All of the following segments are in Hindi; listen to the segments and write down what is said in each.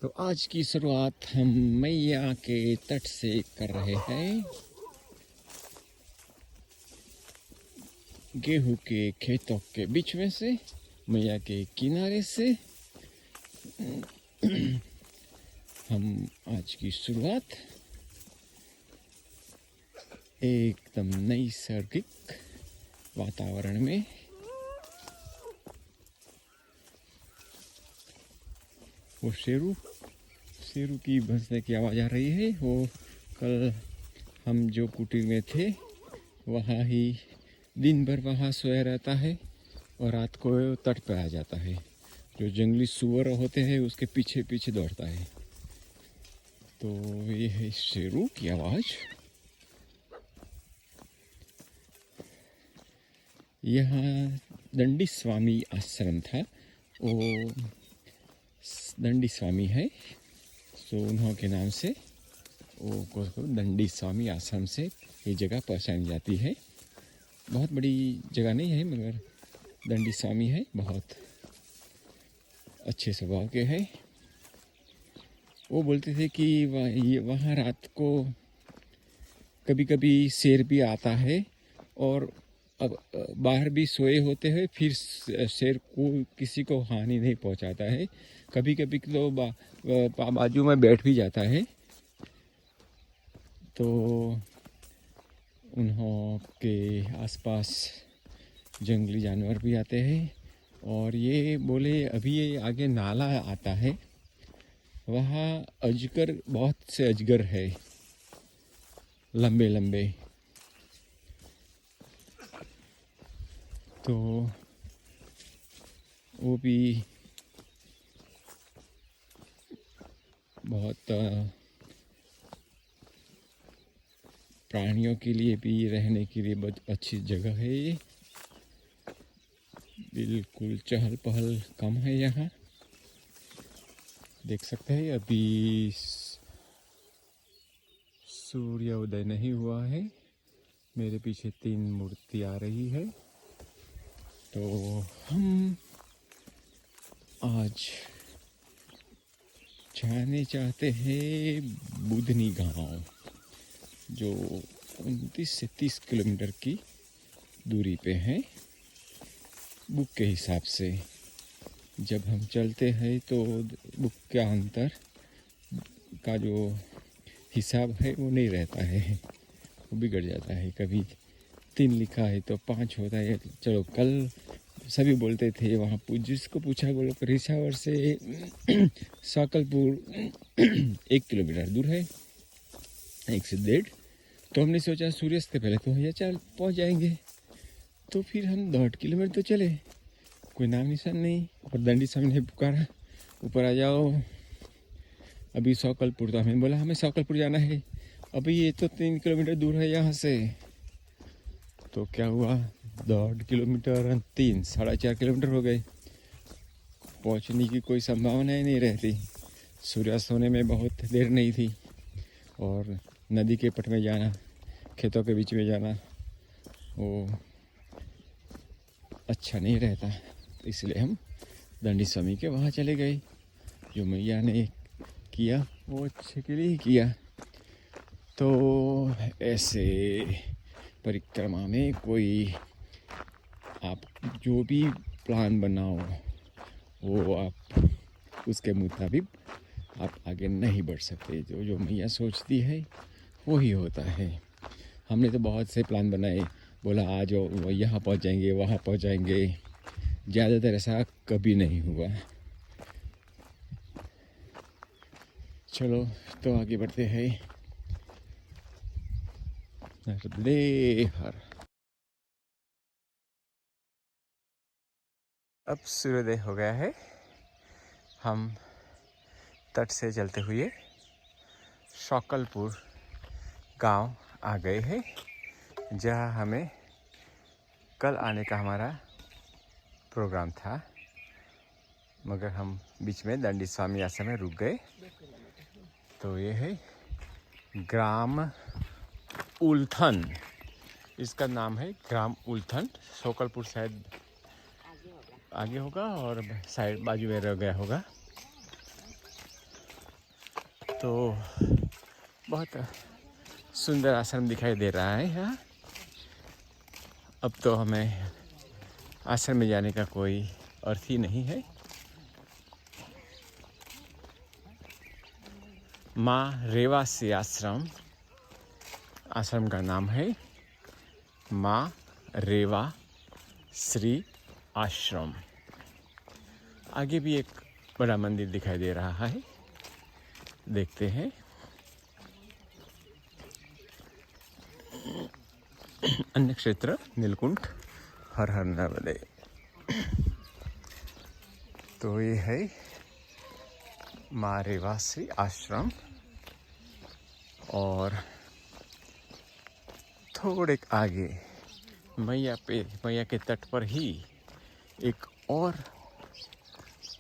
तो आज की शुरुआत हम मैया के तट से कर रहे हैं। गेहूं के खेतों के बीच में से, मैया के किनारे से हम आज की शुरुआत एकदम नैसर्गिक वातावरण में। वो शेरू की भैंसने की आवाज़ आ रही है। वो कल हम जो कुटीर में थे वहाँ ही दिन भर वहाँ सोया रहता है और रात को तट पर आ जाता है। जो जंगली सुअर होते हैं उसके पीछे पीछे दौड़ता है। तो ये है शेरू की आवाज़। यहाँ दंडी स्वामी आश्रम था, वो दंडी स्वामी है, तो उन्हों के नाम से वो दंडी स्वामी आश्रम से ये जगह पहचानी जाती है। बहुत बड़ी जगह नहीं है मगर दंडी स्वामी है, बहुत अच्छे स्वभाव के हैं। वो बोलते थे कि वहाँ रात को कभी कभी शेर भी आता है और अब बाहर भी सोए होते हैं, फिर शेर को किसी को हानि नहीं पहुँचाता है। कभी कभी तो बाजू में बैठ भी जाता है। तो उन्हों के आसपास जंगली जानवर भी आते हैं। और ये बोले अभी ये आगे नाला आता है, वहाँ अजगर, बहुत से अजगर है, लंबे लंबे। तो वो भी बहुत प्राणियों के लिए भी रहने के लिए बहुत अच्छी जगह है ये। बिल्कुल चहल पहल कम है यहाँ, देख सकते हैं। अभी सूर्य उदय नहीं हुआ है। मेरे पीछे 3 मूर्ति आ रही है। तो हम आज जाने चाहते हैं बुधनी गांव, जो 29 से 30 किलोमीटर की दूरी पे है बुक के हिसाब से। जब हम चलते हैं तो बुक के अंतर का जो हिसाब है वो नहीं रहता है, वो बिगड़ जाता है। कभी 3 लिखा है तो 5 होता है। चलो, कल सभी बोलते थे वहाँ जिसको पूछा बोलो रिसावर से साकलपुर 1 किलोमीटर दूर है, 1 से 1.5। तो हमने सोचा सूर्यास्त से पहले तो भैया चल पहुँच जाएंगे। तो फिर हम 1.5 किलोमीटर तो चले, कोई नाम निशान नहीं। और दंडी स्वामी ने पुकारा ऊपर आ जाओ, अभी साकलपुर। तो हमें बोला हमें साकलपुर जाना है, अभी ये तो 3 किलोमीटर दूर है यहाँ से। तो क्या हुआ, 1.5 किलोमीटर 3, 4.5 किलोमीटर हो गए। पहुँचने की कोई संभावना ही नहीं रहती। सूर्यास्त होने में बहुत देर नहीं थी। और नदी के पट में जाना, खेतों के बीच में जाना, वो अच्छा नहीं रहता। तो इसलिए हम दंडी स्वामी के वहाँ चले गए। जो मैया ने किया वो अच्छे के लिए ही किया। तो ऐसे परिक्रमा में कोई आप जो भी प्लान बनाओ वो आप उसके मुताबिक आप आगे नहीं बढ़ सकते। जो मैया सोचती है वो ही होता है। हमने तो बहुत से प्लान बनाए, बोला आज यहाँ पहुँच जाएंगे, वहाँ पहुँच जाएंगे। ज़्यादातर ऐसा कभी नहीं हुआ। चलो तो आगे बढ़ते हैं। नर्मदे हर। अब सूर्योदय हो गया है। हम तट से चलते हुए साकलपुर गांव आ गए हैं, जहां हमें कल आने का हमारा प्रोग्राम था, मगर हम बीच में दंडी स्वामी आश्रम में रुक गए। तो ये है ग्राम उलथन, इसका नाम है ग्राम उलथन। साकलपुर शायद आगे होगा और साइड बाजू में रह गया होगा। तो बहुत सुंदर आश्रम दिखाई दे रहा है यहाँ। अब तो हमें आश्रम में जाने का कोई अर्थ ही नहीं है। माँ रेवासी आश्रम, आश्रम का नाम है माँ रेवा श्री आश्रम। आगे भी एक बड़ा मंदिर दिखाई दे रहा है, देखते हैं। अन्य क्षेत्र नीलकुंठ, हर हर नर्मदे। तो ये है माँ रेवाश्री आश्रम, और थोड़े आगे मैया के तट पर ही एक और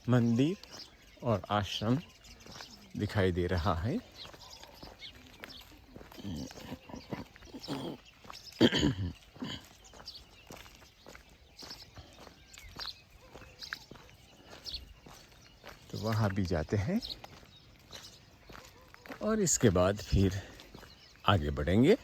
मंदिर और आश्रम दिखाई दे रहा है। तो वहाँ भी जाते हैं और इसके बाद फिर आगे बढ़ेंगे।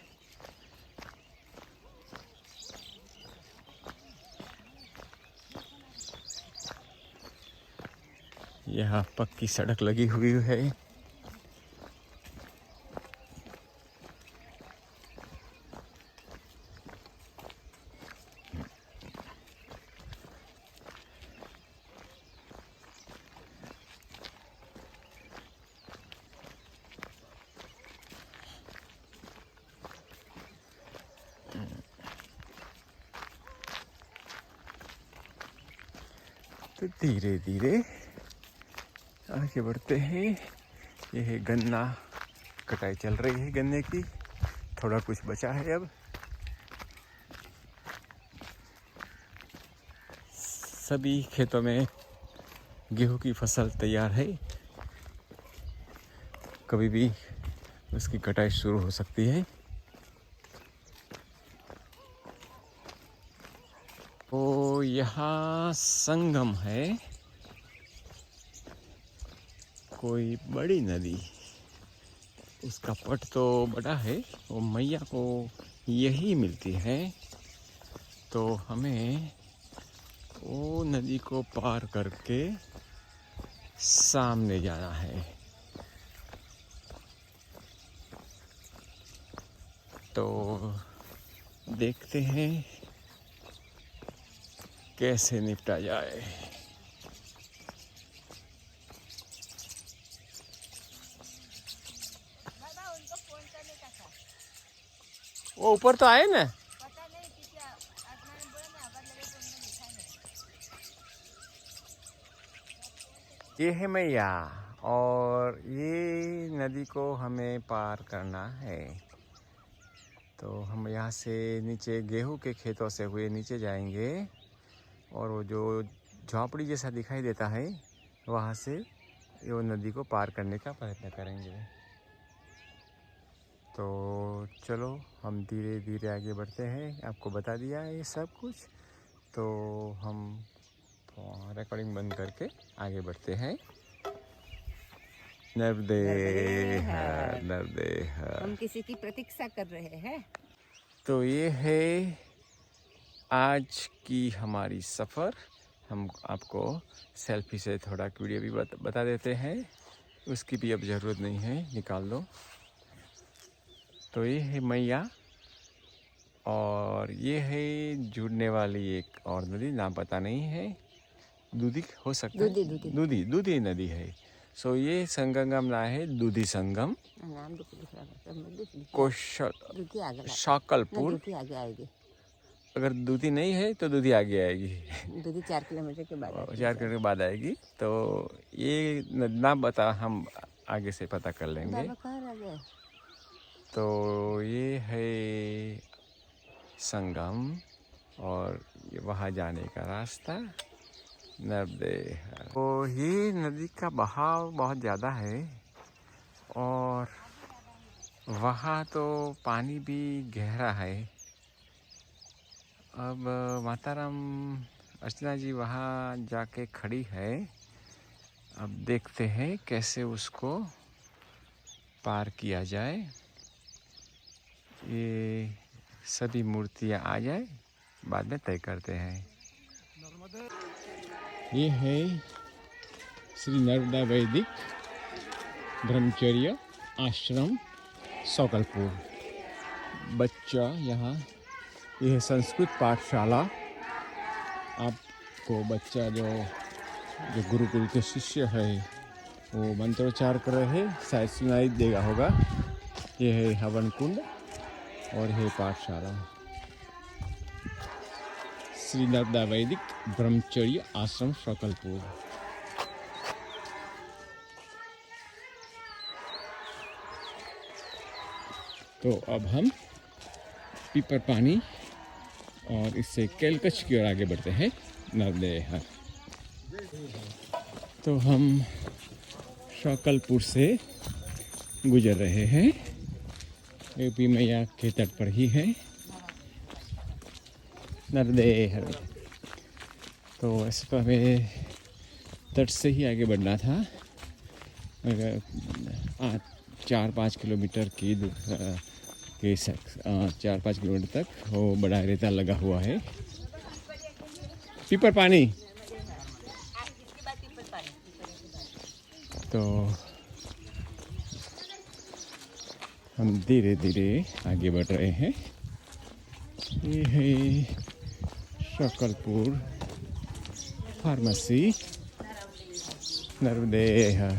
यहाँ पक्की सड़क लगी हुई है। तो धीरे धीरे आगे बढ़ते हैं। यह गन्ना कटाई चल रही है, गन्ने की थोड़ा कुछ बचा है। अब सभी खेतों में गेहूं की फसल तैयार है, कभी भी उसकी कटाई शुरू हो सकती है। तो यहाँ संगम है, कोई बड़ी नदी, उसका पट तो बड़ा है, वो मैया को यही मिलती है। तो हमें वो नदी को पार करके सामने जाना है। तो देखते हैं कैसे निपटा जाए। वो ऊपर तो आए ना। ये है मैया, और ये नदी को हमें पार करना है। तो हम यहाँ से नीचे गेहूं के खेतों से हुए नीचे जाएंगे, और वो जो झोपड़ी जैसा दिखाई देता है वहाँ से वो नदी को पार करने का प्रयत्न करेंगे। तो चलो हम धीरे धीरे आगे बढ़ते हैं। आपको बता दिया है ये सब कुछ, तो हम रिकॉर्डिंग बंद करके आगे बढ़ते हैं। नर्मदे हर, नर्मदे हर। हम किसी की प्रतीक्षा कर रहे हैं। तो ये है आज की हमारी सफ़र। हम आपको सेल्फी से थोड़ा वीडियो भी बता देते हैं, उसकी भी अब ज़रूरत नहीं है, निकाल दो। तो ये है मैया, और ये है जुड़ने वाली एक और नदी, नाम पता नहीं है, दूधी हो सकता है, दूधी नदी है। सो ये संगम ना है, दूधी संगम, शाकलपुर। अगर दूधी नहीं है तो दूधी आगे आएगी, दूधी 4 किलोमीटर के बाद 4 किलोमीटर बाद आएगी। तो ये नाम बता, हम आगे से पता कर लेंगे। तो ये है संगम, और ये वहाँ जाने का रास्ता नर्मदे। तो ये नदी का बहाव बहुत ज़्यादा है, और वहाँ तो पानी भी गहरा है। अब माताराम अर्चना जी वहाँ जाके खड़ी है, अब देखते हैं कैसे उसको पार किया जाए, ये सभी मूर्तियाँ आ जाए, बाद में तय करते हैं। ये है श्री नर्मदा वैदिक ब्रह्मचर्य आश्रम सौकलपुर। बच्चा यहाँ, यह संस्कृत पाठशाला। आपको बच्चा जो गुरुकुल के शिष्य है वो मंत्रोच्चार कर रहे हैं, शायद सुनाई देगा होगा। ये है हवन कुंड और है पाठशाला श्री नर्मदा वैदिक ब्रह्मचर्य आश्रम सौकलपुर। तो अब हम पीपर पानी और इससे केलकच की ओर आगे बढ़ते हैं, नर्मदेहर। तो हम सौकलपुर से गुजर रहे हैं, यूपी मैया के तट पर ही है नर्मदेहर। तो ऐसे तो हमें तट से ही आगे बढ़ना था, अगर 4-5 किलोमीटर की 4-5 किलोमीटर तक वो बड़ा रेता लगा हुआ है। पीपर पानी। तो हम धीरे धीरे आगे बढ़ रहे हैं। ये है सौकलपुर फार्मेसी नर्मदेहर।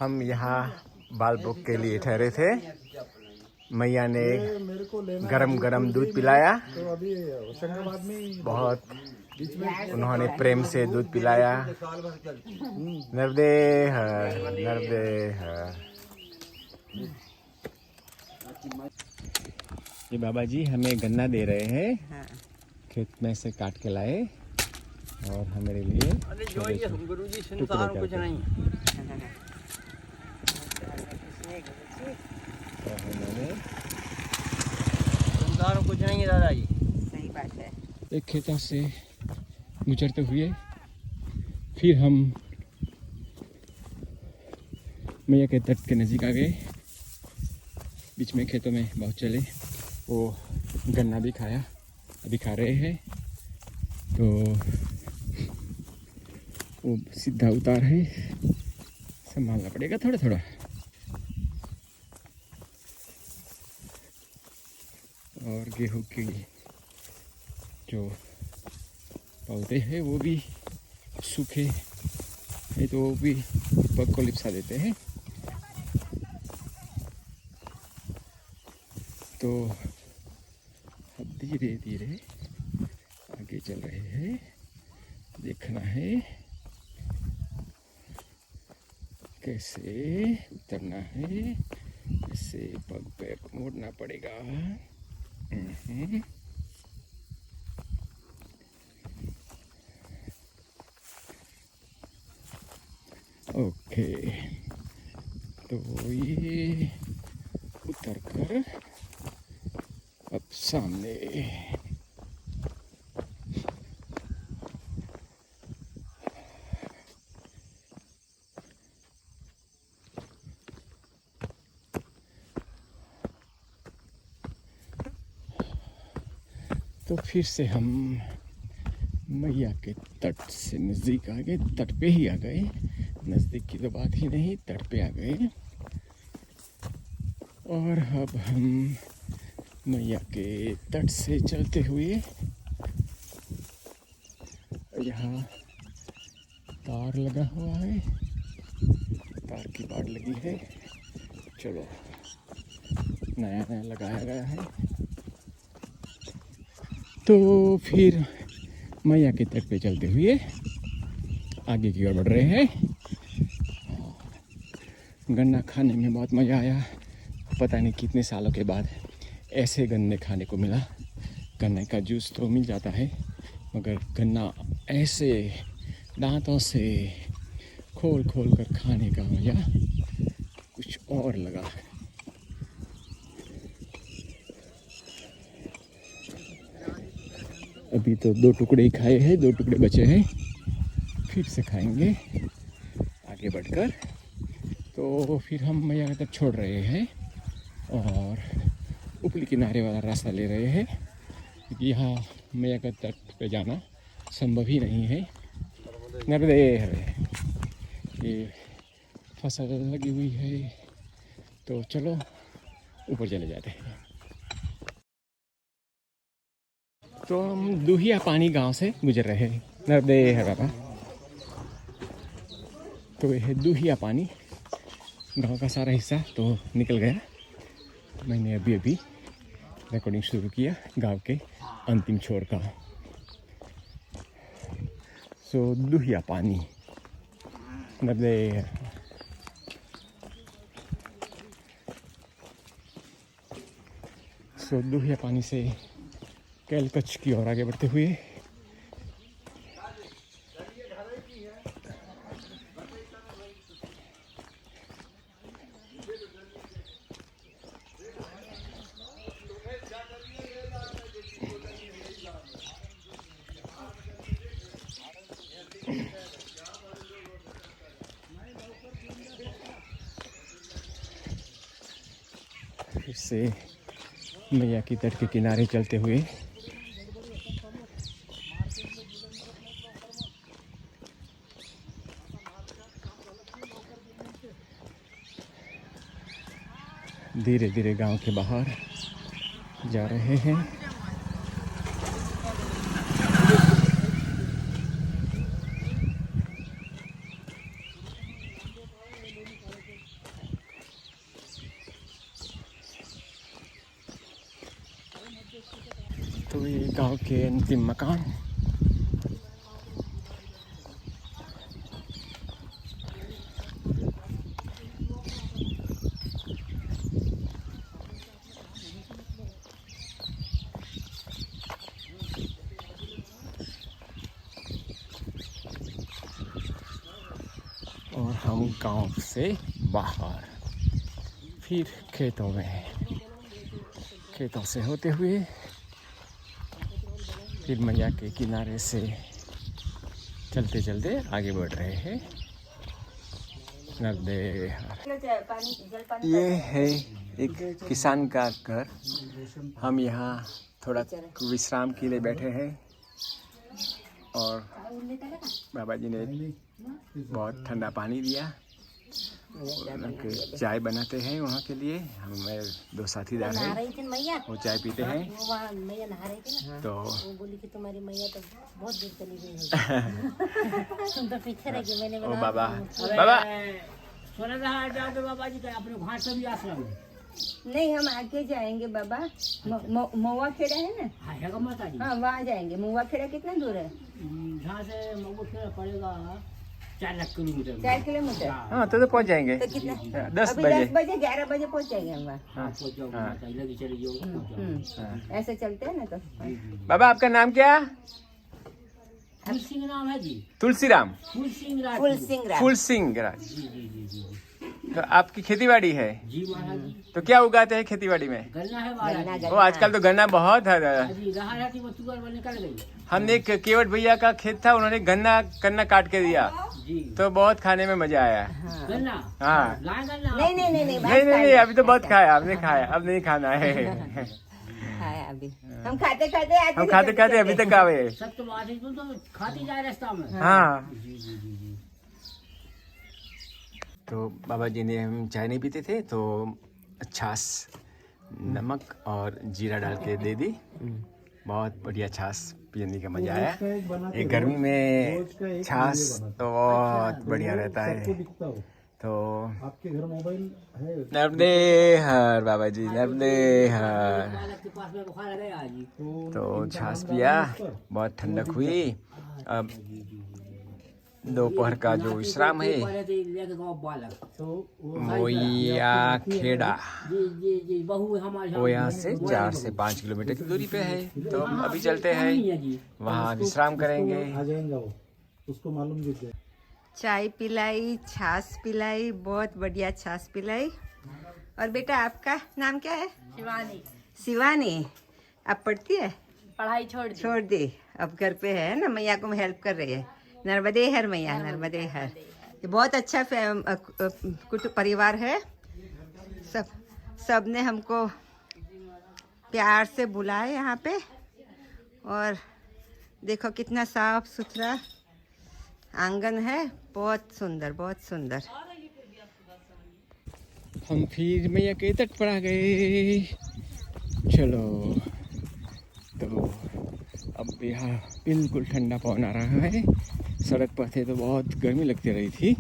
हम यहाँ बाल बुक के लिए ठहरे थे। मैया ने गरम गरम दूध पिलाया, बहुत उन्होंने प्रेम से दूध पिलाया। नर्मदेहर नर्मदेहर। ये बाबा जी हमें गन्ना दे रहे हैं, हाँ। खेत में से काट के लाए और हमारे लिए गुरुजी संसार कुछ नहीं, संसार कुछ नहीं है दादाजी। सही बात है। एक खेतों से गुजरते हुए फिर हम मैया के तट के नज़दीक आ गए। बीच में खेतों में बहुत चले, वो गन्ना भी खाया, अभी खा रहे हैं। तो वो सीधा उतार है, संभालना पड़ेगा थोड़ा थोड़ा। और गेहूं की जो पौधे हैं वो भी सूखे है, तो वो भी पग को लिपसा देते हैं। तो अब धीरे धीरे आगे चल रहे हैं। देखना है कैसे उतरना है, कैसे पग पैर को मोड़ना पड़ेगा। ओके, तो ये उतर कर अब सामने तो फिर से हम मैया के तट से नज़दीक आ गए, तट पे ही आ गए। नज़दीक की तो बात ही नहीं, तट पे आ गए। और अब हम मैया के तट से चलते हुए, यहाँ तार लगा हुआ है, तार की बाड़ लगी है। चलो, नया नया लगाया गया है। तो फिर मैया के तट पे चलते हुए आगे की ओर बढ़ रहे हैं। गन्ना खाने में बहुत मज़ा आया। पता नहीं कितने सालों के बाद ऐसे गन्ने खाने को मिला। गन्ने का जूस तो मिल जाता है, मगर गन्ना ऐसे दांतों से खोल खोल कर खाने का मज़ा कुछ और लगा। अभी तो 2 टुकड़े ही खाए हैं, 2 टुकड़े बचे हैं, फिर से खाएंगे आगे बढ़कर। तो फिर हम मैया तक छोड़ रहे हैं और ऊपरी किनारे वाला रास्ता ले रहे हैं, क्योंकि यहाँ मैया का तट पे जाना संभव ही नहीं है। नर्मदे हरे, ये फसल लगी हुई है, तो चलो ऊपर चले जाते हैं। तो हम दुहिया पानी गांव से गुजर रहे हैं। नर्मदे है बाबा। तो यह दुहिया पानी गांव का सारा हिस्सा तो निकल गया। मैंने अभी अभी रिकॉर्डिंग शुरू किया गांव के अंतिम छोर का। सो दुहिया पानी नर्मदे। सो दुहिया पानी से कैल कच्छ की ओर आगे बढ़ते हुए फिर से मैया की तट के किनारे चलते हुए धीरे धीरे गांव के बाहर जा रहे हैं। तो ये गांव के अंतिम मकान। और हम गांव से बाहर फिर खेतों में, खेतों से होते हुए फिर मैया के किनारे से चलते चलते आगे बढ़ रहे हैं। नर्मदे। ये है एक किसान का घर। हम यहाँ थोड़ा विश्राम के लिए बैठे हैं और बाबा जी ने बहुत ठंडा पानी दिया। उनके चाय बनाते हैं वहाँ के लिए। हमें 2 साथीदार हैं, वो चाय पीते हैं। तो वो बोली कि तुम्हारी मैया तो बहुत दूर चली गई है। तुम तो पीछे रह गई। मैंने ओ बोला बाबा, बाबा सोना रहा जाओगे बाबा जी का अपने वहाँ से भी आश्रम है। नहीं, हम आगे जाएंगे बाबा। महुआ खेड़ा है ना, हाँ माता जी। हाँ वहाँ जाएंगे। महुआ खेड़ा कितना दूर है? यहाँ से मऊ खेड़ा पड़ेगा 4 किलोमीटर। 4 किलोमीटर। हाँ तो पहुँच जाएंगे। तो कितना? 10 अभी बजे। 10 बजे 11 बजे पहुँच जाएंगे हम वहाँ। हाँ पहुँच जाओगे माता जी, लगी चली जाओगे। ऐसे चलते हैं ना। तो बाबा आपका नाम क्या? फूल सिंह नाम है जी। तुलसीराम। फूल सिंह राज। फुल सिंह राज। फूल सिंह राज। जी जी जी जी तो आपकी खेतीबाड़ी है? जी महाराज जी। तो क्या उगाते हैं खेतीबाड़ी में? गन्ना है महाराज जी। वो आजकल तो गन्ना बहुत है। जी रहा रहती वो तुअर में निकल गई। हमने एक केवट भैया का खेत था, उन्होंने गन्ना काट के दिया, जी तो बहुत खाने में मजा आया। गन्ना। हाँ। लाए गन्ना। नहीं नहीं नहीं नहीं, नहीं नहीं नहीं, अभी तो बहुत खाया, आपने खाया, अब नहीं खाना है। खाया अभी। हम खाते खाते आते हम खाते खाते अभी तक आवे। सब तो बात है, तुम तो खाती जाए रास्ता में। हाँ। जी जी जी जी। तो बाबा जी ने, हम चाय नहीं पीते थे तो छाछ, नमक और जीरा डाल के दे दी। बहुत बढ़िया छाछ पीने का मजा आया। ये गर्मी में छाछ तो बहुत बढ़िया रहता है। तो आपके घर मोबाइल है? नर्मदे हर बाबा जी, नर्मदे हर। बालक के पास में बुखार आ गया जी। तो छाछ पिया, बहुत ठंडक हुई। अब दोपहर का जो विश्राम है पहले तो लेके गाँव बालक तो वो मोया खेड़ा, जी बहू हमारे वो यहाँ से 4 से 5 किलोमीटर की दूरी पे है। तो हम अभी चलते हैं, वहाँ विश्राम करेंगे। आ जाएगा वो, उसको मालूम भी है। चाय पिलाई, छाछ पिलाई, बहुत बढ़िया छाछ पिलाई। और बेटा आपका नाम क्या है? शिवानी शिवानी। आप पढ़ती है? पढ़ाई छोड़ दी, अब घर पे है ना, मैया को हेल्प कर रही है। नर्मदे हर मैया, नर्मदे हर। ये बहुत अच्छा कुटुंब परिवार है। सब ने हमको प्यार से बुलाए यहाँ पे। और देखो कितना साफ सुथरा आंगन है, बहुत सुंदर, बहुत सुंदर। हम फिर मैया के तट पर आ गए। चलो, तो अब यहाँ बिल्कुल ठंडा पवन आ रहा है। सड़क पर थे तो बहुत गर्मी लगती रही थी।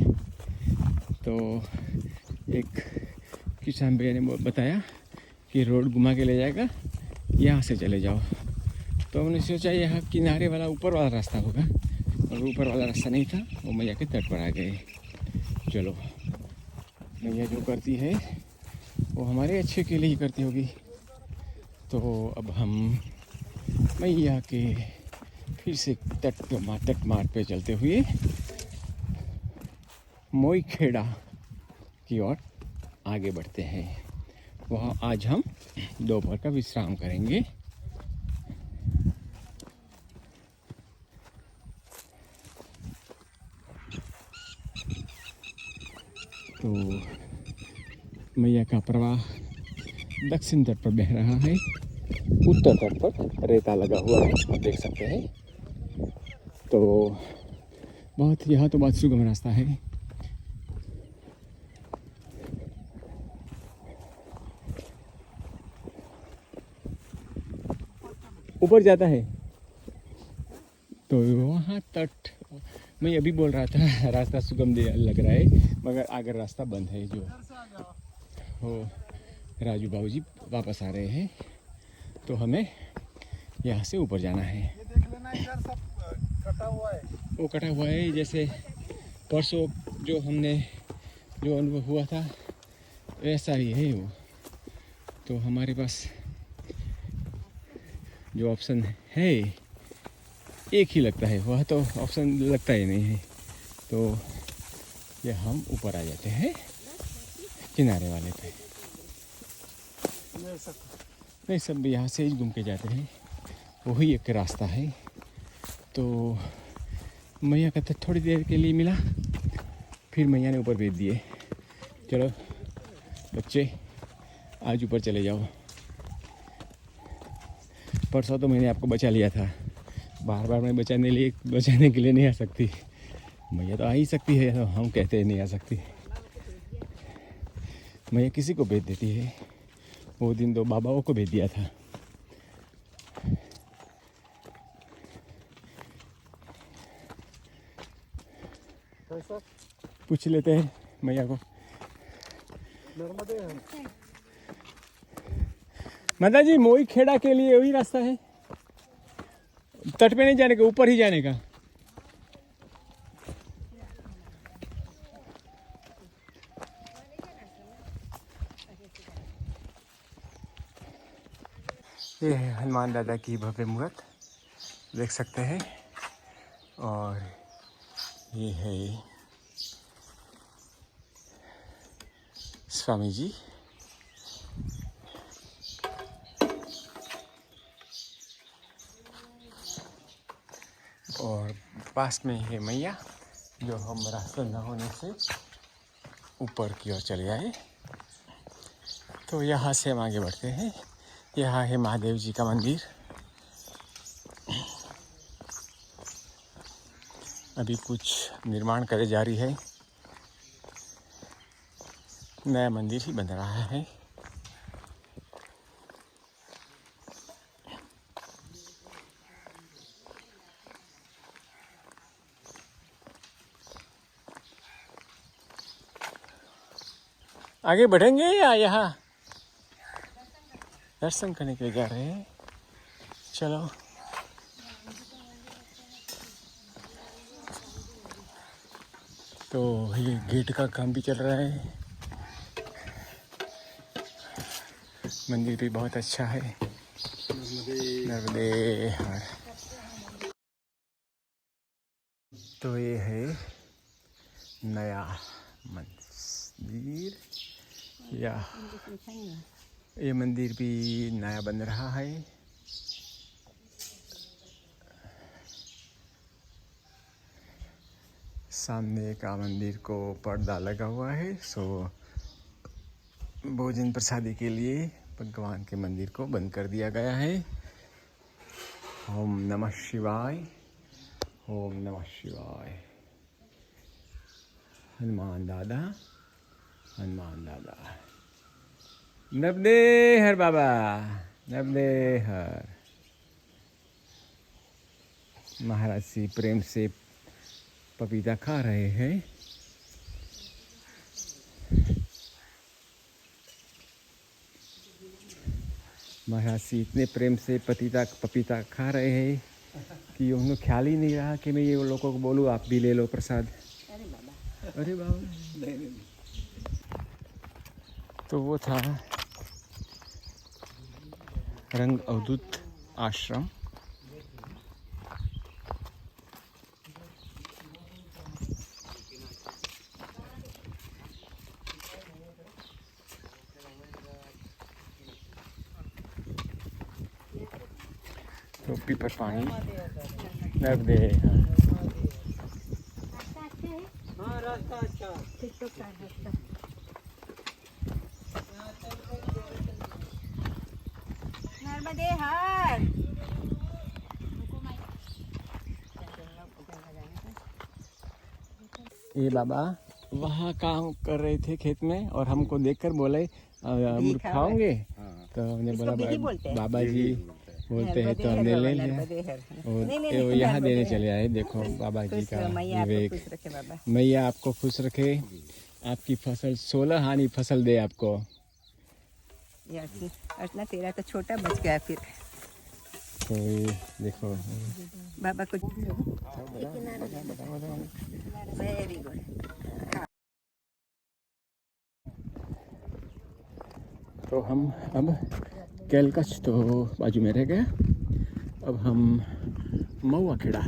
तो एक किसान भैया ने बताया कि रोड घुमा के ले जाएगा, यहाँ से चले जाओ। तो हमने सोचा यहाँ किनारे वाला ऊपर वाला रास्ता होगा, और ऊपर वाला रास्ता नहीं था। वो मैया के तट पर आ गए। चलो, मैया जो करती है वो हमारे अच्छे के लिए ही करती होगी। तो अब हम मैया के फिर से तट मार्ग पे चलते हुए मोई खेड़ा की ओर आगे बढ़ते हैं। वहाँ आज हम दोपहर का विश्राम करेंगे। तो मैया का प्रवाह दक्षिण तट पर बह रहा है, उत्तर तट पर रेता लगा हुआ है, आप देख सकते हैं। तो यहाँ तो बहुत सुगम रास्ता है। ऊपर जाता है तो वहाँ तट, मैं अभी बोल रहा था रास्ता सुगम लग रहा है, मगर आगे रास्ता बंद है। जो हो राजू बाबू जी वापस आ रहे हैं, तो हमें यहाँ से ऊपर जाना है। ये देख लेना इधर सब कटा हुआ है। वो कटा हुआ है, जैसे परसों जो अनुभव हुआ था वैसा ही है वो। तो हमारे पास जो ऑप्शन है एक ही लगता है, वह तो ऑप्शन लगता ही नहीं है। तो ये हम ऊपर आ जाते हैं किनारे वाले पे। नहीं, सब यहाँ से ही घूम के जाते हैं, वही एक रास्ता है। तो मैया का तट थोड़ी देर के लिए मिला, फिर मैया ने ऊपर भेज दिए। चलो बच्चे, आज ऊपर चले जाओ। परसों तो मैंने आपको बचा लिया था, बार बार मैं बचाने के लिए नहीं आ सकती। मैया तो आ ही सकती है, तो हम कहते हैं नहीं आ सकती। मैया किसी को भेज देती है। वो दिन तो बाबाओं को भेज दिया था। पूछ लेते हैं मैया को। नर्मदे है। माता जी, मोई खेड़ा के लिए वही रास्ता है, तट पे नहीं जाने का, ऊपर ही जाने का। ये है हनुमान दादा की भव्य मूर्त, देख सकते हैं। और ये है स्वामी जी। और पास में है मैया, जो हम रास्ता न होने से ऊपर की ओर चले आए। तो यहाँ से हम आगे बढ़ते हैं। यहाँ है महादेव जी का मंदिर। अभी कुछ निर्माण करे जारी है, नया मंदिर ही बन रहा है। आगे बढ़ेंगे या यहाँ दर्शन करने के लिए जा रहे हैं? चलो। तो ये गेट का काम भी चल रहा है। मंदिर भी बहुत अच्छा है। नर्मदे हर। तो ये है नया मंदिर, या ये मंदिर भी नया बन रहा है। सामने का मंदिर को पर्दा लगा हुआ है, सो भोजन प्रसादी के लिए भगवान के मंदिर को बंद कर दिया गया है। ओम नमः शिवाय, ओम नमः शिवाय। हनुमान दादा, हनुमान दादा। नर्मदे हर बाबा, नर्मदे हर। महाराज जी प्रेम से पपीता खा रहे हैं। महाराज जी इतने प्रेम से पपीता खा रहे हैं कि उन्हें ख्याल ही नहीं रहा कि मैं ये लोगों को बोलूँ आप भी ले लो प्रसाद। अरे बाबा, तो वो था रंग अवधूत आश्रम। टोपी पर पानी, नर्मदे। हाँ रास्ता अच्छा। नर्मदे हर। ये बाबा वहाँ काम कर रहे थे खेत में और हमको देखकर बोले अमरूद खाओगे? तो हमने बोला बिही बोलते हैं। बाबा जी बोलते हैं तो हमने ले लिया और यहाँ देने चले आए। देखो बाबा जी का विवेक। मैया आपको खुश रखे, आपकी फसल 16 हानि फसल दे आपको। अर्चना तेरा तो छोटा बच गया फिर। तो ये देखो बाबा को वेरी गुड। तो हम अब कैलकच तो बाजू में रह गया। अब हम महुआ खेड़ा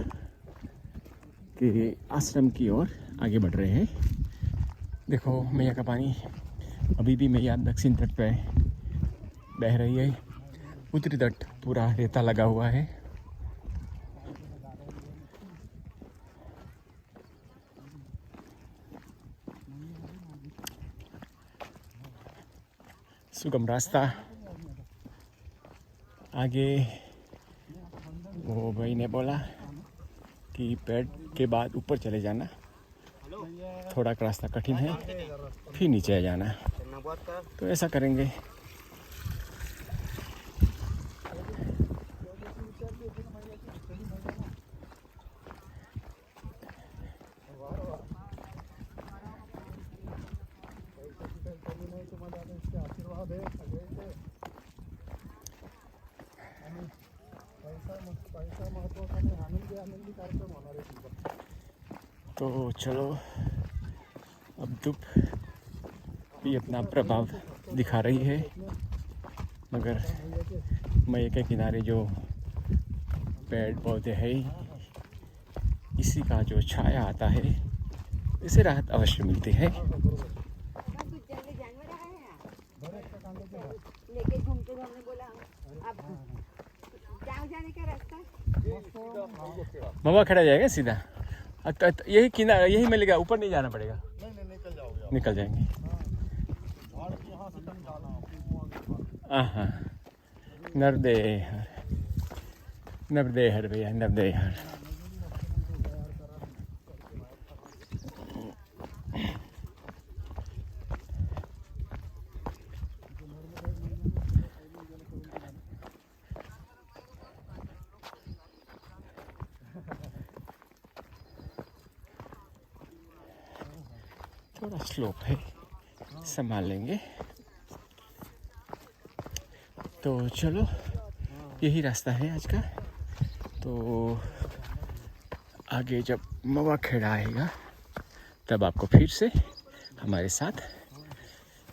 के आश्रम की ओर आगे बढ़ रहे हैं। देखो मैया का पानी अभी भी मैया दक्षिण तट पे बह रही है। उत्तरी तट पूरा रेता लगा हुआ है। सुगम रास्ता। आगे वो भाई ने बोला कि पेड़ के बाद ऊपर चले जाना, थोड़ा रास्ता कठिन है, फिर नीचे आ जाना। तो ऐसा करेंगे। तो चलो अब धूप भी अपना प्रभाव दिखा रही है, मगर मैया के किनारे जो पेड़ पौधे हैं इसी का जो छाया आता है, इससे राहत अवश्य मिलती है। लेके घूमते हमने बोला अब गाँव जाने का रास्ता महुआ खेड़ा जाएगा सीधा। यही किनारा यही मिलेगा, ऊपर नहीं जाना पड़ेगा। निकल जाओगे। निकल जाएंगे। यहाँ से तक जाना। हाँ, नर्मदे हर, नर्मदे हर भैया, नर्मदे हर। थोड़ा स्लोप है, संभाल लेंगे। तो चलो यही रास्ता है आज का। तो आगे जब महुआ खेड़ा आएगा तब आपको फिर से हमारे साथ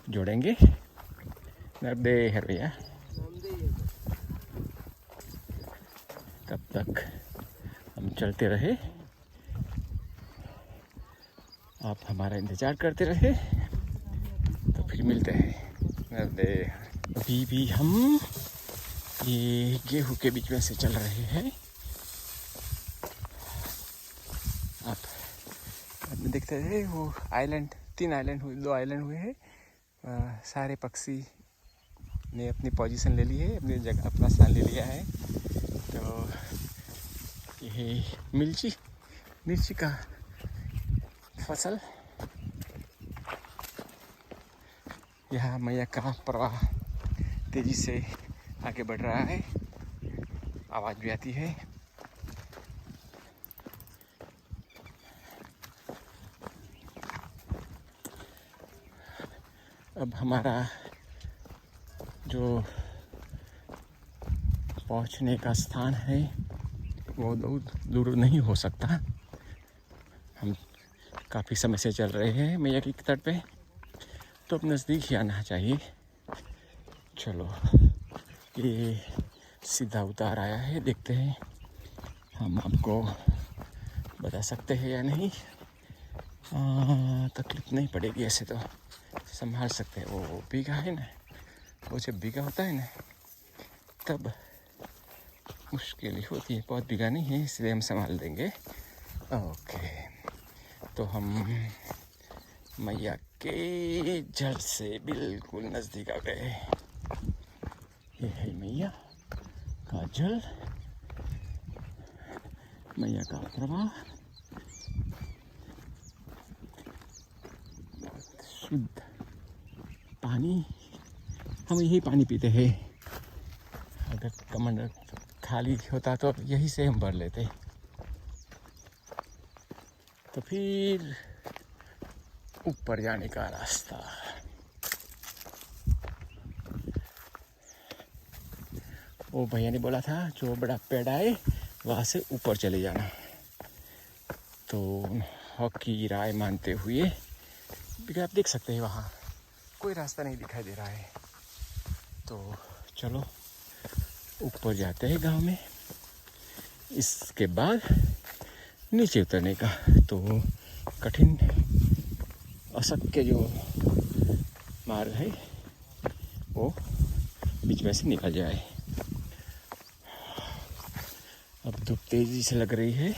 जोड़ेंगे। नर्मदे हर भैया। तब तक हम चलते रहे, आप हमारा इंतज़ार करते रहे, तो फिर मिलते हैं। नर्मदे। अभी भी हम ये गेहूं के बीच में से चल रहे हैं। आप देखते रहे वो आइलैंड, 3 आइलैंड हुए, 2 आइलैंड हुए हैं। सारे पक्षी ने अपनी पोजीशन ले ली है, अपनी जगह अपना स्थान ले लिया है। तो ये मिर्ची का फसल, यहाँ मैया का प्रवाह तेजी से आगे बढ़ रहा है, आवाज़ भी आती है। अब हमारा जो पहुंचने का स्थान है वो दूर नहीं हो सकता। हम काफ़ी समय से चल रहे हैं मैया की तट पे, तो अब नज़दीक ही आना चाहिए। चलो, ये सीधा उतार आया है, देखते हैं हम आपको बता सकते हैं या नहीं। तकलीफ नहीं पड़ेगी, ऐसे तो संभाल सकते हैं। वो भीगा है ना, वो जब भीगा होता है ना तब मुश्किल होती है। बहुत भीगा नहीं है, इसलिए हम संभाल देंगे। ओके, तो हम मैया के जल से बिल्कुल नज़दीक आ गए। ये है मैया का जल, मैया का प्रवाह, शुद्ध पानी। हम यही पानी पीते हैं। अगर कमंडल खाली होता तो यही से हम भर लेते। तो फिर ऊपर जाने का रास्ता, वो भैया ने बोला था जो बड़ा पेड़ आए वहाँ से ऊपर चले जाना। तो हॉकी राय मानते हुए, क्योंकि आप देख सकते हैं वहाँ कोई रास्ता नहीं दिखाई दे रहा है। तो चलो ऊपर जाते हैं गांव में। इसके बाद नीचे उतरने का तो कठिन अशक्य जो मार्ग है वो बीच में से निकल जाए। अब धूप तेजी से लग रही है,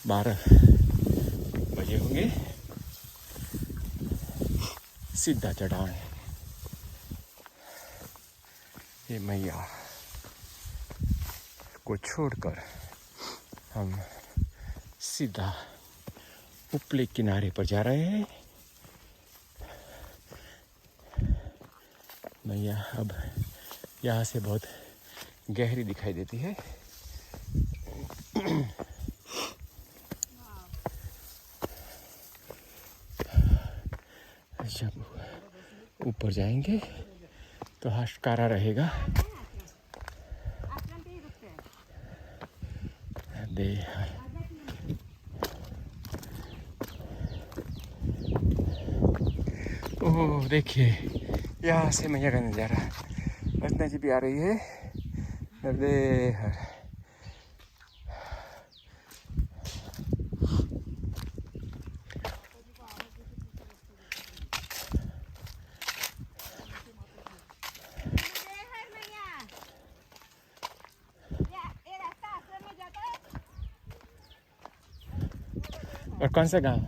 12 बजे होंगे। सीधा चढ़ान, ये मैया को छोड़कर हम सीधा उपले किनारे पर जा रहे हैं। मैया अब यहाँ से बहुत गहरी दिखाई देती है। जब ऊपर जाएंगे तो हशकारा रहेगा। ओह देखिए, यहाँ से मैया का नज़ारा। रत्ना जी भी आ रही है। नर्मदे हर। और कौन सा गांव?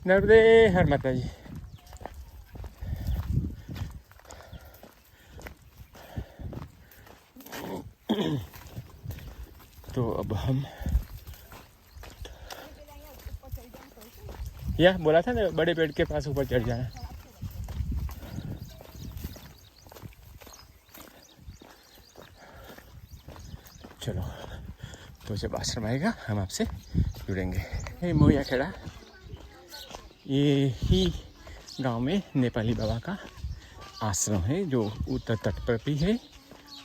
नर्मदे हर माता जी। तो अब हम या बोला था ना बड़े पेड़ के पास ऊपर चढ़ जाना। चलो, तो जब आश्रम आएगा हम आपसे जुड़ेंगे। हे मोया खेड़ा, ये ही गांव में नेपाली बाबा का आश्रम है जो उत्तर तट पर भी है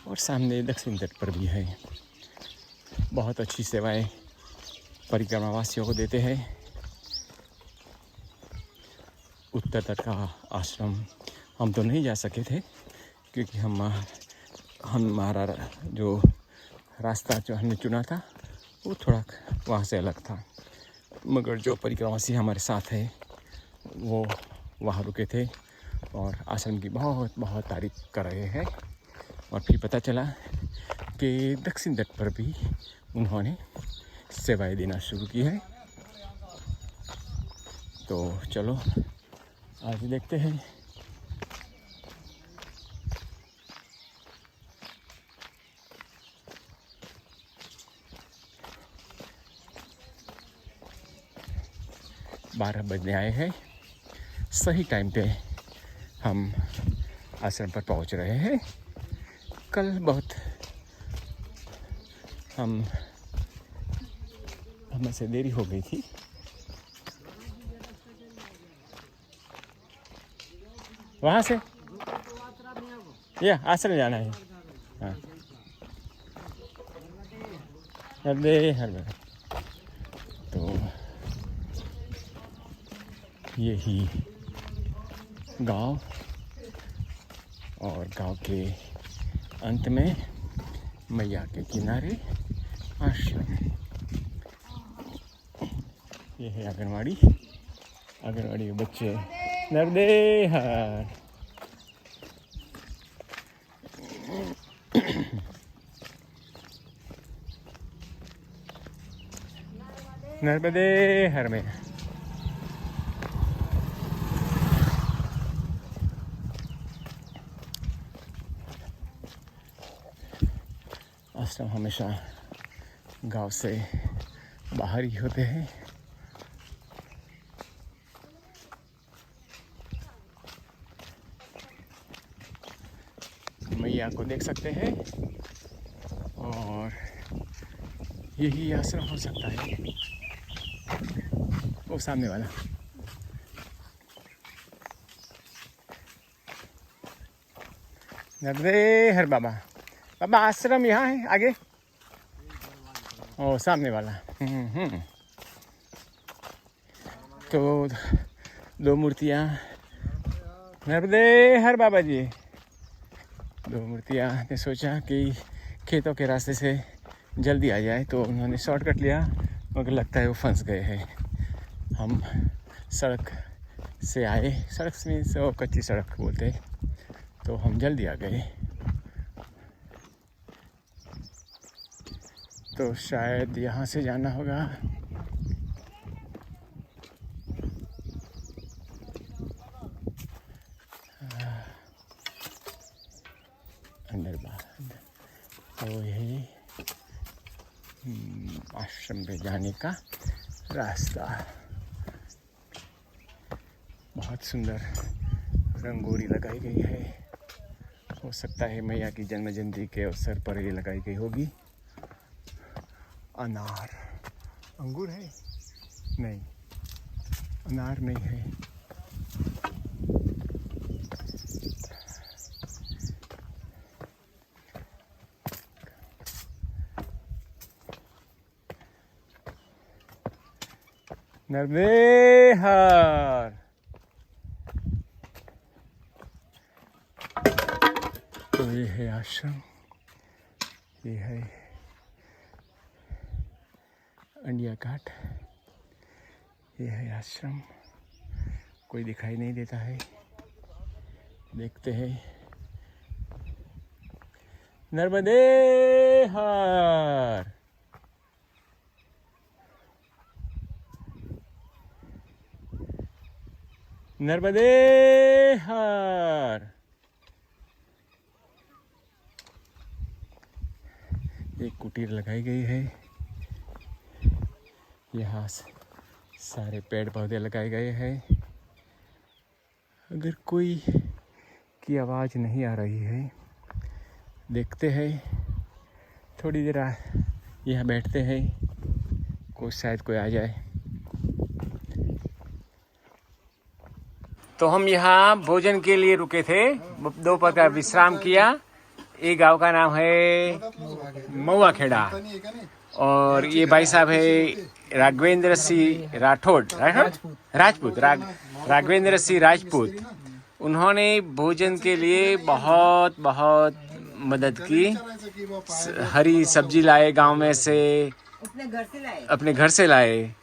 और सामने दक्षिण तट पर भी है। बहुत अच्छी सेवाएं परिक्रमा वासियों को देते हैं। उत्तर तट का आश्रम हम तो नहीं जा सके थे क्योंकि हमारा जो रास्ता जो हमने चुना था वो थोड़ा वहाँ से अलग था, मगर जो परिक्रमावासी हमारे साथ है वो वहाँ रुके थे और आश्रम की बहुत बहुत तारीफ कर रहे हैं। और फिर पता चला कि दक्षिण तट पर भी उन्होंने सेवाएं देना शुरू की है। तो चलो आज देखते हैं। बारह बजने आए हैं, सही टाइम पे हम आश्रम पर पहुंच रहे हैं। कल बहुत हमें से देरी हो गई थी। वहाँ से आश्रम जाना है। हाँ तो यही गांव और गांव के अंत में मैया के किनारे आश्रम। ये है आंगनवाड़ी के बच्चे नर्मदे हर। नर्मदे हर में आश्रम हमेशा गांव से बाहर ही होते हैं। मैया को देख सकते हैं और यही आश्रम हो सकता है। वो सामने वाला नर्मदे हर बाबा आश्रम यहाँ है आगे। ओ सामने वाला। तो दो मूर्तियाँ नर्मदे हर बाबा जी। दो मूर्तियाँ ने सोचा कि खेतों के रास्ते से जल्दी आ जाए तो उन्होंने शॉर्टकट लिया, मगर लगता है वो फंस गए हैं। हम सड़क से आए, सड़क में से कच्ची सड़क बोलते, तो हम जल्दी आ गए। तो शायद यहाँ से जाना होगा। अंदर बाहर तो यही आश्रम पे जाने का रास्ता। बहुत सुंदर रंगोली लगाई गई है। हो सकता है मैया की जन्म जयंती के अवसर पर ये लगाई गई होगी। अनार अंगूर है? नहीं, अनार नहीं है। नर्मदे हर। तो ये है आश्रम, ये है अंडिया घाट, ये है आश्रम। कोई दिखाई नहीं देता है। देखते हैं। नर्मदे हर। नर्मदे हर। एक कुटीर लगाई गई है। यहाँ सारे पेड़ पौधे लगाए गए हैं। अगर कोई की आवाज़ नहीं आ रही है, देखते हैं, थोड़ी देर यहाँ बैठते हैं, शायद कोई आ जाए। तो हम यहाँ भोजन के लिए रुके थे, दोपहर का विश्राम किया। ये गांव का नाम है महुआ खेड़ा। और ये भाई साहब है राघवेंद्र सिंह राठौड़, राजपूत, राघवेंद्र सिंह राजपूत। उन्होंने भोजन के लिए बहुत बहुत मदद की। हरी सब्जी लाए गांव में से, अपने घर से लाए,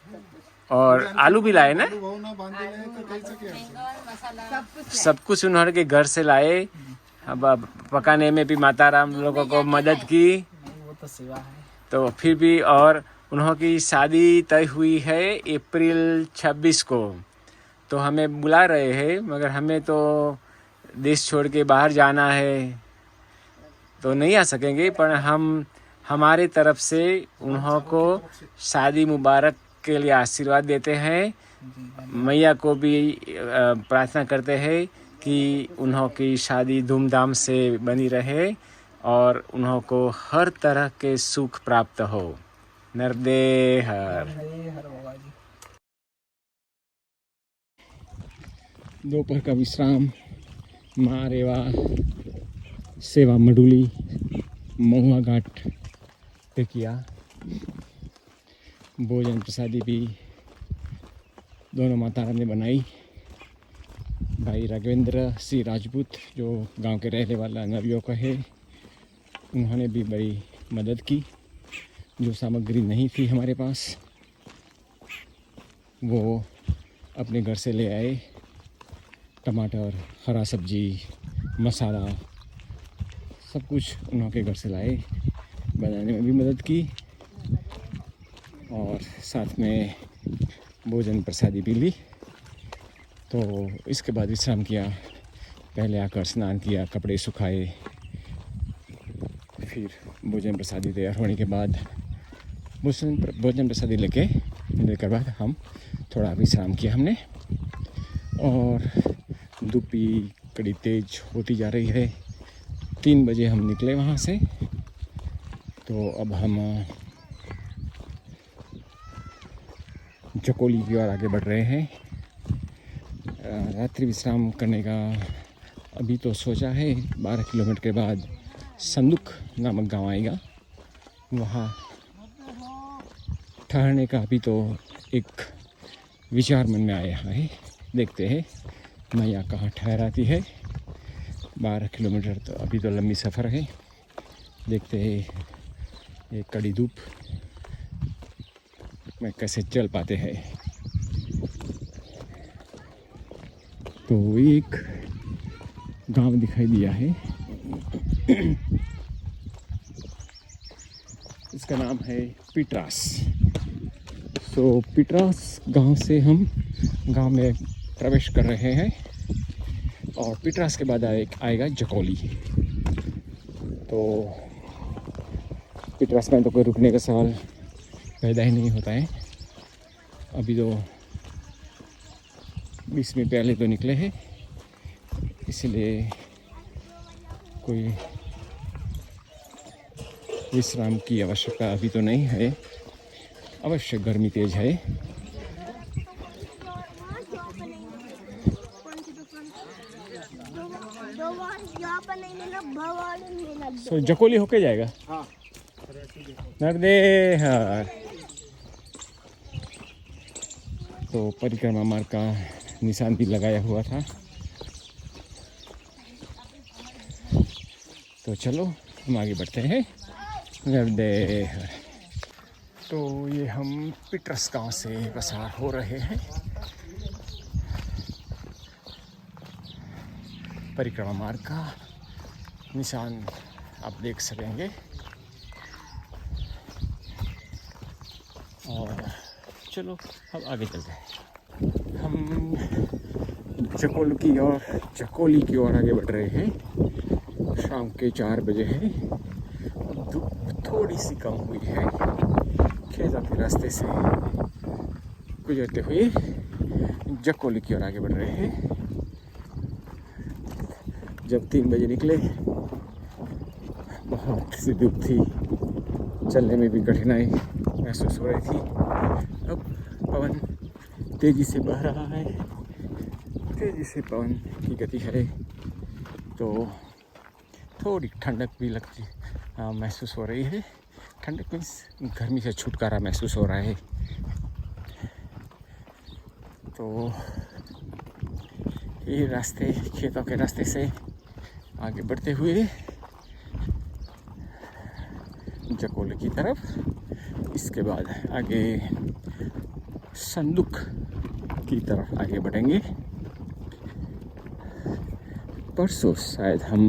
और आलू भी लाए ना, सब कुछ उन्होंने के घर से लाए। अब पकाने में भी माता राम लोगों को मदद की। वो तो सेवा है। तो फिर भी, और उन्हों की शादी तय हुई है अप्रैल 26 को। तो हमें बुला रहे हैं, मगर हमें तो देश छोड़ के बाहर जाना है तो नहीं आ सकेंगे। पर हम हमारे तरफ से उन्हों को शादी मुबारक के लिए आशीर्वाद देते हैं। मैया को भी प्रार्थना करते हैं कि उन्हों की शादी धूमधाम से बनी रहे और उन्हों को हर तरह के सुख प्राप्त हो। नर्मदे हर। हर बाबा जी। दोपहर का विश्राम माँ रेवा सेवा मडुली महुआ घाट पे किया। भोजन प्रसादी भी दोनों माता राम ने बनाई। भाई राघवेंद्र सिंह राजपूत जो गांव के रहने वाला नवयुवक है, उन्होंने भी बड़ी मदद की। जो सामग्री नहीं थी हमारे पास वो अपने घर से ले आए। टमाटर, हरा सब्जी, मसाला, सब कुछ उन्होंने घर से लाए। बनाने में भी मदद की और साथ में भोजन प्रसादी भी ली। तो इसके बाद विश्राम किया। पहले आकर स्नान किया, कपड़े सुखाए, फिर भोजन प्रसादी तैयार होने के बाद भोजन प्रसादी लेकर बाद हम थोड़ा विश्राम किया हमने। और धूप भी कड़ी तेज होती जा रही है। 3 बजे हम निकले वहाँ से। तो अब हम जकोली की ओर आगे बढ़ रहे हैं। रात्रि विश्राम करने का अभी तो सोचा है। 12 किलोमीटर के बाद संदूक नामक गांव आएगा, वहाँ ठहरने का अभी तो एक विचार मन में आया है। देखते हैं मैया कहाँ ठहराती है। 12 किलोमीटर तो अभी तो लंबी सफ़र है। देखते हैं ये कड़ी धूप में कैसे चल पाते हैं। तो एक गांव दिखाई दिया है, इसका नाम है पिटरास। तो पिटरास गांव से हम गांव में प्रवेश कर रहे हैं और पिटरास के बाद आएगा जकोली। तो पिटरास में तो कोई रुकने का सवाल पैदा ही नहीं होता है। अभी तो 20 मिनट पहले तो निकले हैं, इसलिए कोई विश्राम की आवश्यकता अभी तो नहीं है। अवश्य गर्मी तेज है। तो जकोली होके जाएगा। हाँ। नर्मदे हर। तो परिक्रमा मार्ग का निशान भी लगाया हुआ था। तो चलो हम आगे बढ़ते हैं। नर्मदे हर। तो ये हम पिटरास गांव से पसार हो रहे हैं। परिक्रमा मार्ग का निशान आप देख सकेंगे। और चलो अब आगे चलते हैं। हम जकोली की ओर आगे बढ़ रहे हैं। शाम के 4 बजे है। धूप थोड़ी सी कम हुई है। खेजा के रास्ते से गुजरते हुए जकोली की ओर आगे बढ़ रहे हैं। जब 3 बजे निकले बहुत सी धूप थी, चलने में भी कठिनाई महसूस हो रही थी। अब पवन तेज़ी से बह रहा है, तेज़ी से पवन की गति है, तो थोड़ी ठंडक भी महसूस हो रही है। ठंडक मीन्स गर्मी से छुटकारा महसूस हो रहा है। तो ये रास्ते, खेतों के रास्ते से आगे बढ़ते हुए जकोले की तरफ, इसके बाद आगे संदूक की तरफ आगे बढ़ेंगे। परसों शायद हम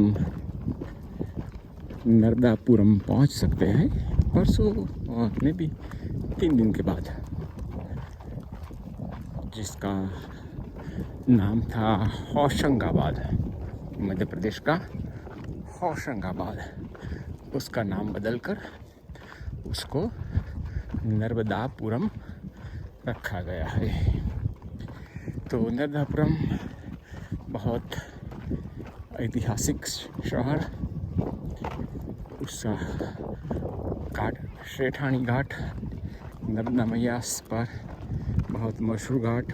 नर्मदापुरम पहुंच सकते हैं, परसों और में भी 3 दिन के बाद, जिसका नाम था होशंगाबाद, मध्य प्रदेश का होशंगाबाद। उसका नाम बदलकर उसको नर्मदापुरम रखा गया है। तो नर्मदापुरम बहुत ऐतिहासिक शहर, उसका घाट श्रेठानी घाट, नर्मदा मैया पर बहुत मशहूर घाट।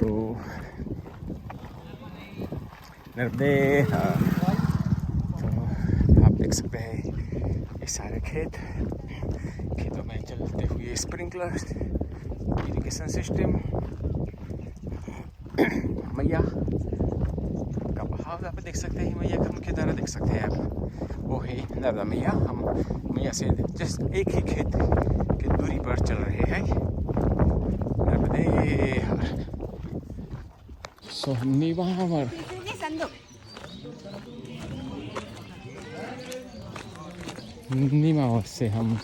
तो नर्मदे, तो आप देख सकते हैं ये सारे खेतों में चलते हुए स्प्रिंकलर इरिगेशन सिस्टम, मैया का बहाव आप देख सकते हैं, मैया का मुख्य धारा देख सकते हैं आप, वो है नर्मदा मैया। हम मैया से जस्ट एक ही खेत की दूरी पर चल रहे हैं, नर्मदे हर। सो नीवावर नीमावर से हम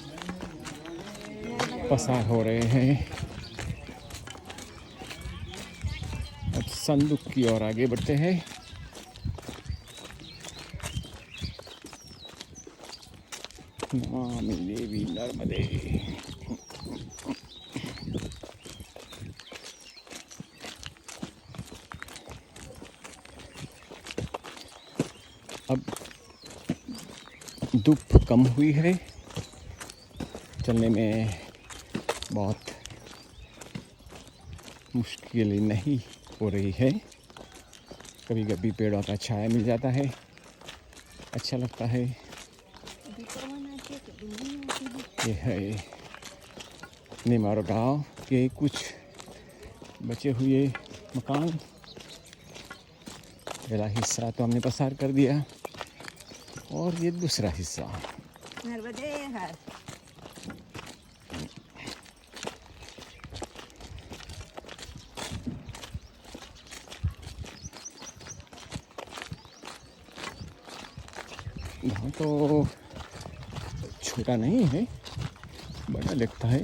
पसार हो रहे हैं, अब संदूक की ओर आगे बढ़ते हैं। नमामि देवी नर्मदे। अब धूप कम हुई है, चलने में बहुत मुश्किल नहीं हो रही है। कभी कभी पेड़ों का छाया मिल जाता है, अच्छा लगता है। ये है निमारो गांव के कुछ बचे हुए मकान। पहला हिस्सा तो हमने पसार कर दिया और ये दूसरा हिस्सा। नर्मदे हर। गाँव तो छोटा नहीं है, बड़ा लगता है।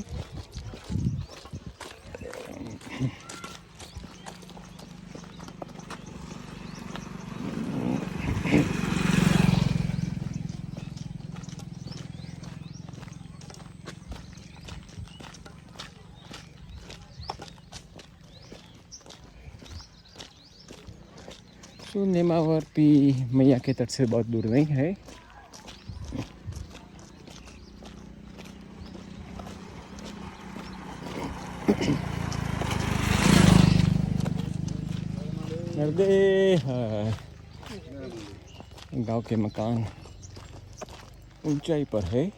तो नेमावर भी मैया के तट से बहुत दूर नहीं है। नर्मदे गांव के मकान ऊंचाई पर है।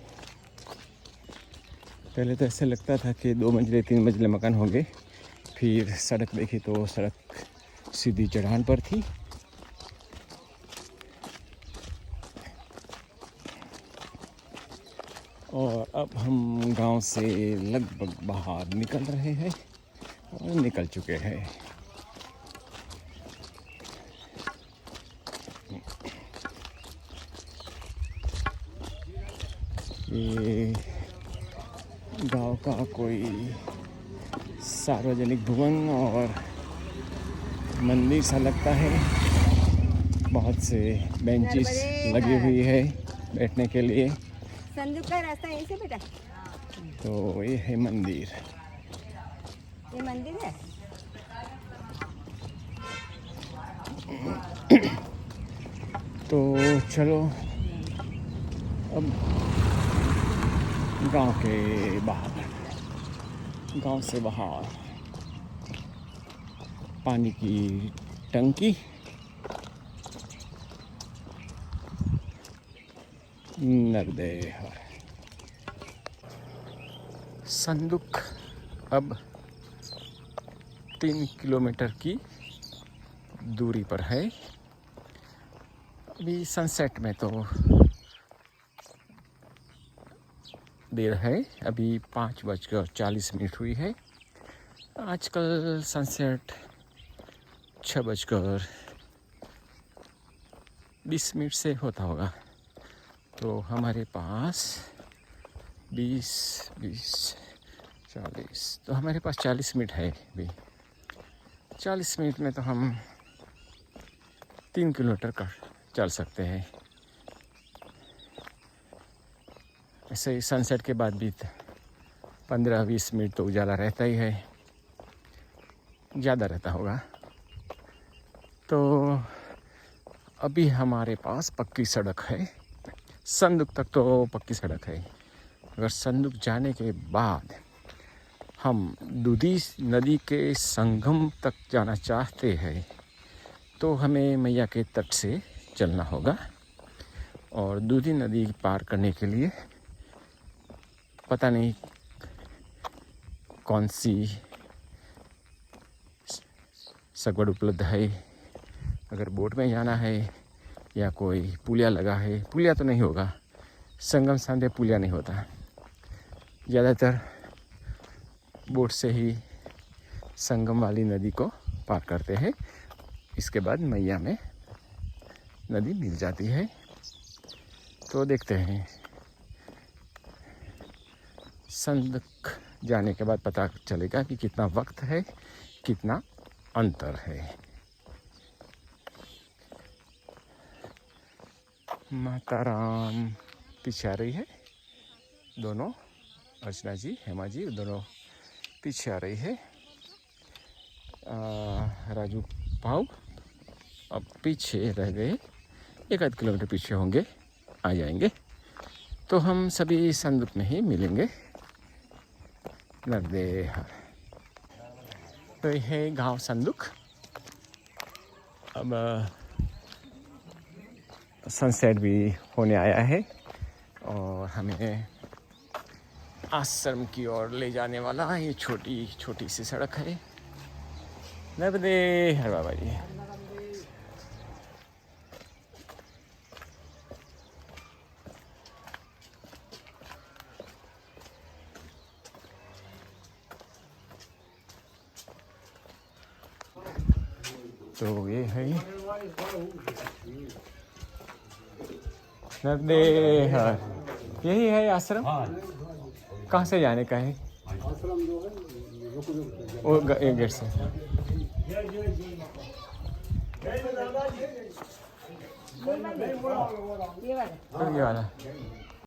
पहले तो ऐसे लगता था कि 2 मंजिले 3 मंजिले मकान होंगे, फिर सड़क देखी तो सड़क सीधी चढ़ान पर थी। और अब हम गांव से लगभग बाहर निकल रहे हैं और निकल चुके हैं। ये गांव का कोई सार्वजनिक भवन और मंदिर सा लगता है। बहुत से बेंचेस लगी हुई है बैठने के लिए। संदूक का रास्ता यहीं से बेटा? तो ये है मंदिर। ये मंदिर है। तो चलो अब गांव के बाहर, गांव से बाहर पानी की टंकी, नर्मदे हर। संदुक अब 3 किलोमीटर की दूरी पर है। अभी सनसेट में तो देर है, अभी 5:40 हुई है। आजकल सनसेट 6:20 से होता होगा। तो हमारे पास 20-40 तो हमारे पास 40 मिनट है अभी। 40 मिनट में तो हम 3 किलोमीटर का चल सकते हैं। ऐसे ही सनसेट के बाद भी 15-20 मिनट तो उजाला रहता ही है, ज़्यादा रहता होगा। तो अभी हमारे पास पक्की सड़क है, संदुक तक तो पक्की सड़क है। अगर संदुक जाने के बाद हम दूधी नदी के संगम तक जाना चाहते हैं तो हमें मैया के तट से चलना होगा। और दूधी नदी पार करने के लिए पता नहीं कौन सी सगवड़ उपलब्ध है। अगर बोट में जाना है या कोई पुलिया लगा है, पुलिया तो नहीं होगा, संगम सामने पुलिया नहीं होता, ज़्यादातर बोट से ही संगम वाली नदी को पार करते हैं। इसके बाद मैया में नदी मिल जाती है। तो देखते हैं, संदुक जाने के बाद पता चलेगा कि कितना वक्त है, कितना अंतर है। माता राम पीछे आ रही है, दोनों अर्चना जी, हेमा जी दोनों पीछे आ रही है। राजू भाव अब पीछे रह गए, 1 किलोमीटर पीछे होंगे, आ जाएंगे। तो हम सभी संदुक में ही मिलेंगे। नरदेहर तो यह है गांव संदुक। अब सनसेट भी होने आया है और हमें आश्रम की ओर ले जाने वाला ये छोटी छोटी सी सड़क है। नरदेहर बाबा जी। तो ये है नरदेहर, यही है आश्रम। कहाँ से जाने का है? आश्रम जो है वो गेट से। ये वाला